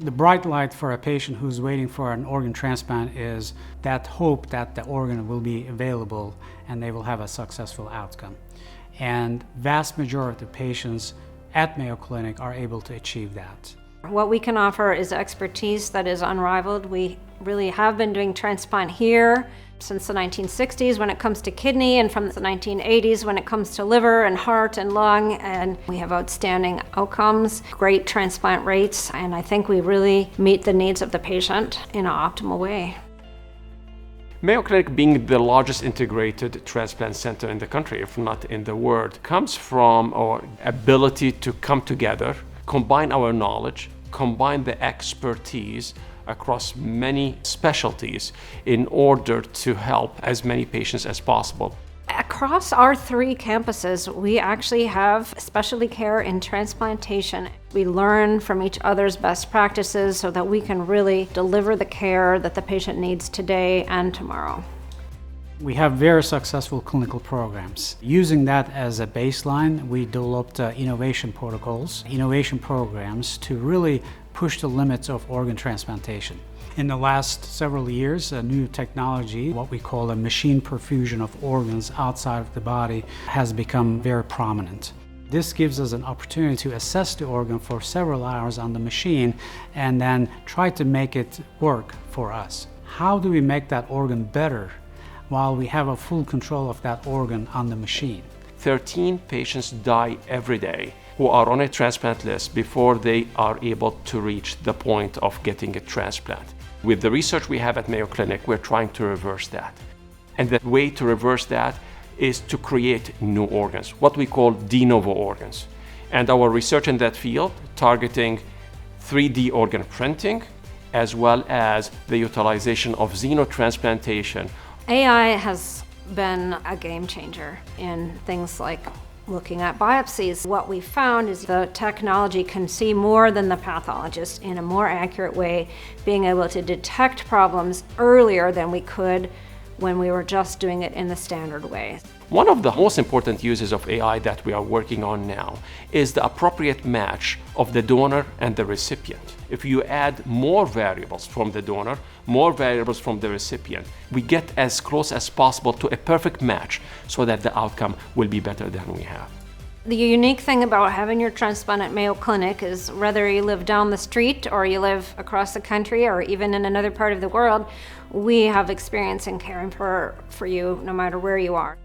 The bright light for a patient who's waiting for an organ transplant is that hope that the organ will be available and they will have a successful outcome. And vast majority of patients at Mayo Clinic are able to achieve that. What we can offer is expertise that is unrivaled. We really have been doing transplant here since the 1960s when it comes to kidney, and from the 1980s when it comes to liver and heart and lung, and we have outstanding outcomes, great transplant rates, and I think we really meet the needs of the patient in an optimal way. Mayo Clinic, being the largest integrated transplant center in the country, if not in the world, comes from our ability to come together, combine our knowledge, combine the expertise across many specialties in order to help as many patients as possible. Across our 3 campuses, we actually have specialty care in transplantation. We learn from each other's best practices so that we can really deliver the care that the patient needs today and tomorrow. We have very successful clinical programs. Using that as a baseline, we developed innovation protocols, innovation programs to really push the limits of organ transplantation. In the last several years, a new technology, what we call a machine perfusion of organs outside of the body, has become very prominent. This gives us an opportunity to assess the organ for several hours on the machine and then try to make it work for us. How do we make that organ better while we have a full control of that organ on the machine? 13 patients die every day who are on a transplant list before they are able to reach the point of getting a transplant. With the research we have at Mayo Clinic, we're trying to reverse that. And the way to reverse that is to create new organs, what we call Denovo organs. And our research in that field, targeting 3D organ printing, as well as the utilization of xenotransplantation. AI has been a game changer in things like looking at biopsies. What we found is the technology can see more than the pathologist in a more accurate way, being able to detect problems earlier than we could when we were just doing it in the standard way. One of the most important uses of AI that we are working on now is the appropriate match of the donor and the recipient. If you add more variables from the donor, more variables from the recipient, we get as close as possible to a perfect match so that the outcome will be better than we have. The unique thing about having your transplant at Mayo Clinic is whether you live down the street or you live across the country or even in another part of the world, we have experience in caring for you no matter where you are.